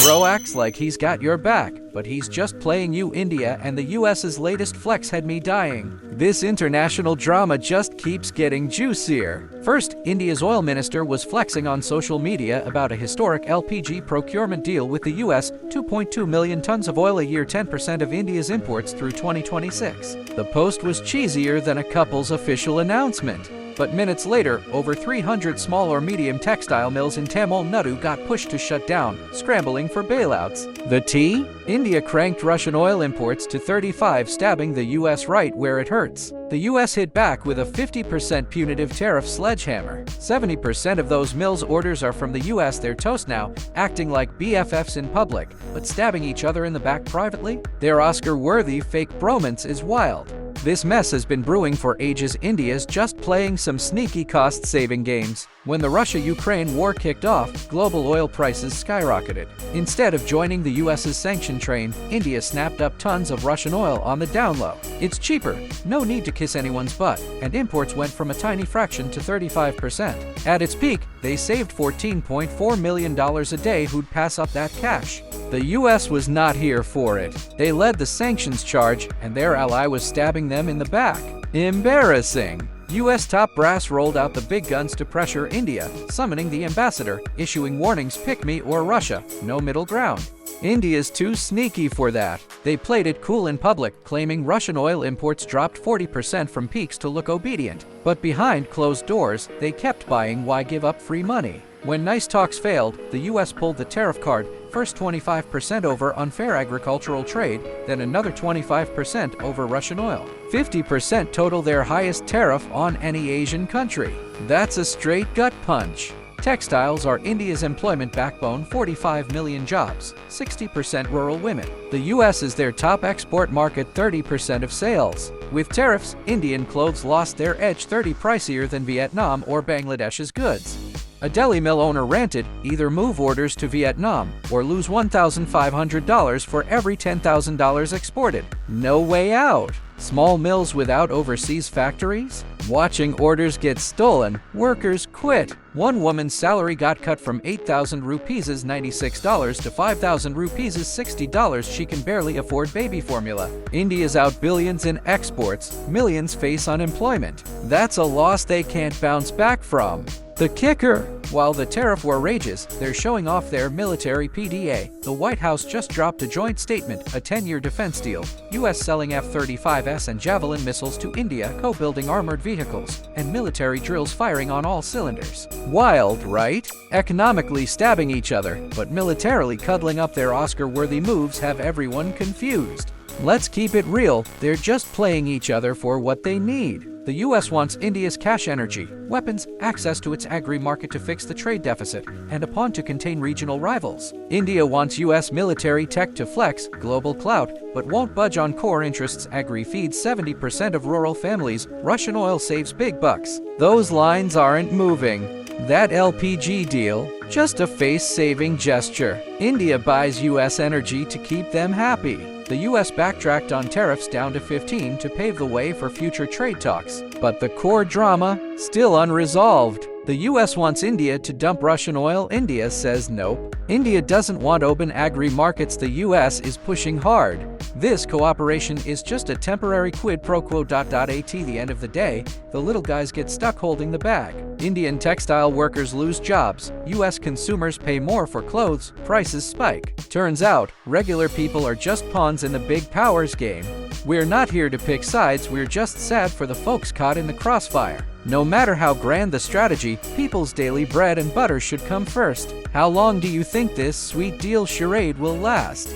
Bro acts like he's got your back, but he's just playing you. India and the US's latest flex had me dying. This international drama just keeps getting juicier. First, India's oil minister was flexing on social media about a historic LPG procurement deal with the US, 2.2 million tons of oil a year, 10% of India's imports through 2026. The post was cheesier than a couple's official announcement. But minutes later, over 300 small or medium textile mills in Tamil Nadu got pushed to shut down, scrambling for bailouts. The tea? India cranked Russian oil imports to 35, stabbing the US right where it hurts. The US hit back with a 50% punitive tariff sledgehammer. 70% of those mills' orders are from the US. They're toast now, acting like BFFs in public, but stabbing each other in the back privately? Their Oscar-worthy fake bromance is wild. This mess has been brewing for ages. India's just playing some sneaky cost-saving games. When the Russia-Ukraine war kicked off, global oil prices skyrocketed. Instead of joining the US's sanction train, India snapped up tons of Russian oil on the downlow. It's cheaper, no need to kiss anyone's butt, and imports went from a tiny fraction to 35%. At its peak, they saved $14.4 million a day. Who'd pass up that cash? The US was not here for it. They led the sanctions charge, and their ally was stabbing them in the back. Embarrassing. US top brass rolled out the big guns to pressure India, summoning the ambassador, issuing warnings: pick me or Russia, no middle ground. India's too sneaky for that. They played it cool in public, claiming Russian oil imports dropped 40% from peaks to look obedient. But behind closed doors, they kept buying. Why give up free money? When nice talks failed, the US pulled the tariff card, first 25% over unfair agricultural trade, then another 25% over Russian oil. 50% total, their highest tariff on any Asian country. That's a straight gut punch. Textiles are India's employment backbone, 45 million jobs, 60% rural women. The US is their top export market, 30% of sales. With tariffs, Indian clothes lost their edge, 30% pricier than Vietnam or Bangladesh's goods. A deli mill owner ranted, either move orders to Vietnam or lose $1,500 for every $10,000 exported. No way out. Small mills without overseas factories? Watching orders get stolen, workers quit. One woman's salary got cut from 8,000 rupees $96 to 5,000 rupees $60. She can barely afford baby formula. India's out billions in exports. Millions face unemployment. That's a loss they can't bounce back from. The kicker: while the tariff war rages, they're showing off their military PDA. The White House just dropped a joint statement, a 10-year defense deal, US selling F-35s and Javelin missiles to India, co-building armored vehicles, and military drills firing on all cylinders. Wild, right? Economically stabbing each other, but militarily cuddling up. Their Oscar-worthy moves have everyone confused. Let's keep it real, they're just playing each other for what they need. The US wants India's cash, energy, weapons, access to its agri market to fix the trade deficit, and a pawn to contain regional rivals. India wants US military tech to flex global clout, but won't budge on core interests. Agri feeds 70% of rural families. Russian oil saves big bucks. Those lines aren't moving. That LPG deal, just a face-saving gesture. India buys US energy to keep them happy. The US backtracked on tariffs down to 15 to pave the way for future trade talks. But the core drama, still unresolved. The US wants India to dump Russian oil. India says nope. India doesn't want open agri markets. The US is pushing hard. This cooperation is just a temporary quid pro quo. At the end of the day, the little guys get stuck holding the bag. Indian textile workers lose jobs. US consumers pay more for clothes. Prices spike. Turns out, regular people are just pawns in the big powers game. We're not here to pick sides. We're just sad for the folks caught in the crossfire. No matter how grand the strategy, people's daily bread and butter should come first. How long do you think this sweet deal charade will last?